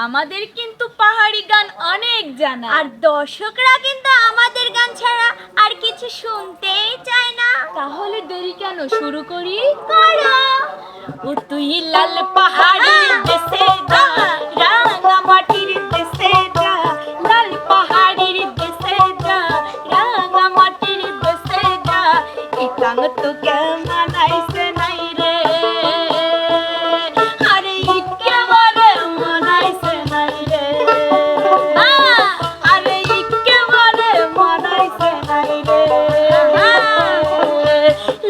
আমাদের কিন্তু পাহাড়ি গান অনেক জানা, আর দর্শকরা কিন্তু আমাদের গান ছাড়া আর কিছু শুনতেই চায় না। তাহলে দেরি কেন, শুরু করি। করো। ও তুই লাল পাহাড়ের দেশে যা, রাঙা মাটির দেশে যা, লাল পাহাড়ের দেশে যা, রাঙা মাটির দেশে যা, এই গান তো কেমন আইছে নাই রে, আরে একেবারে মানাইছে নাই রে, আরে একেবারে মানাইছে নাই রে।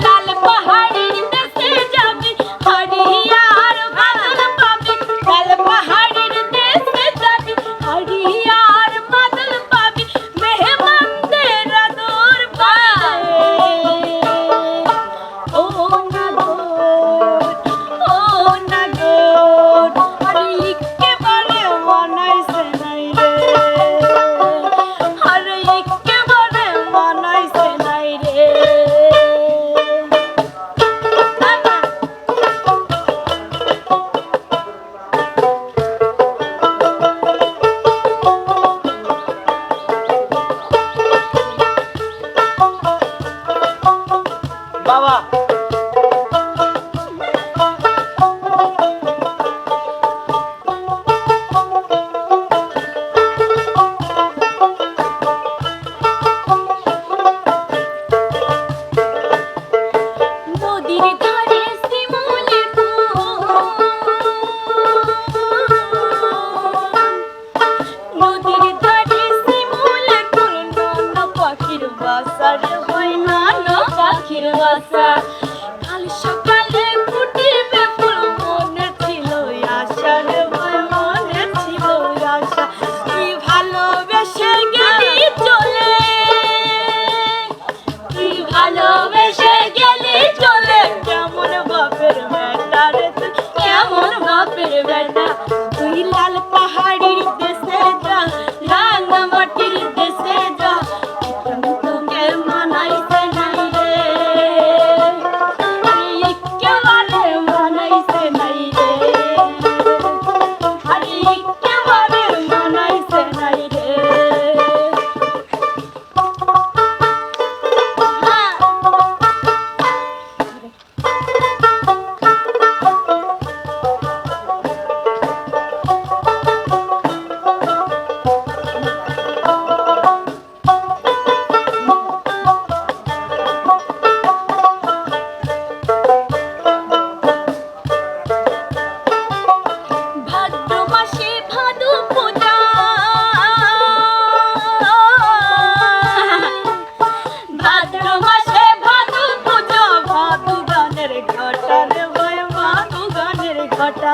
লাল পাহাড়ের দেশে যাবি, হরিয়ার বাদল পাবি, লাল পাহাড়ের দেশে যাবি, হরিয়ার বাদল পাবি, মেহমানদের আদর পাবে। ও নাগর, ও নাগর, আরে একেবারে মানাইছে নাই রে, আরে একেবারে মানাইছে নাই রে। বাবা নদীর ধারে শিমুলের ফুল, নদীর ধারে শিমুলের ফুল, নানা পাখির বাসা রে হয়, নানা পাখির বাসা। কাল সকালে ফুটিবে ফুল, মনে ছিল আশা রে হয়, মনে ছিল আশা। তুই ভালোবেসে গেলি চলে, তুই ভালোবেসে গেলি চলে, কেমন বাপের বেটা রে তুই, কেমন বাপের বেটা। তুই লাল পাহাড়ির দেশে যা, রাঙা মাটির দেশে যা, তোকে মানাইছে নাই রে, আরে একেবারে মানাইছে নাই রে, আরে একেবারে মানাইছে নাই রে। ভাদ্র মাসে ভাদু পূজা, ভাদ্র মাসে ভাদু পূজা, ভাদু গানের ঘটা রে ভাই, ভাদু গানের ঘটা।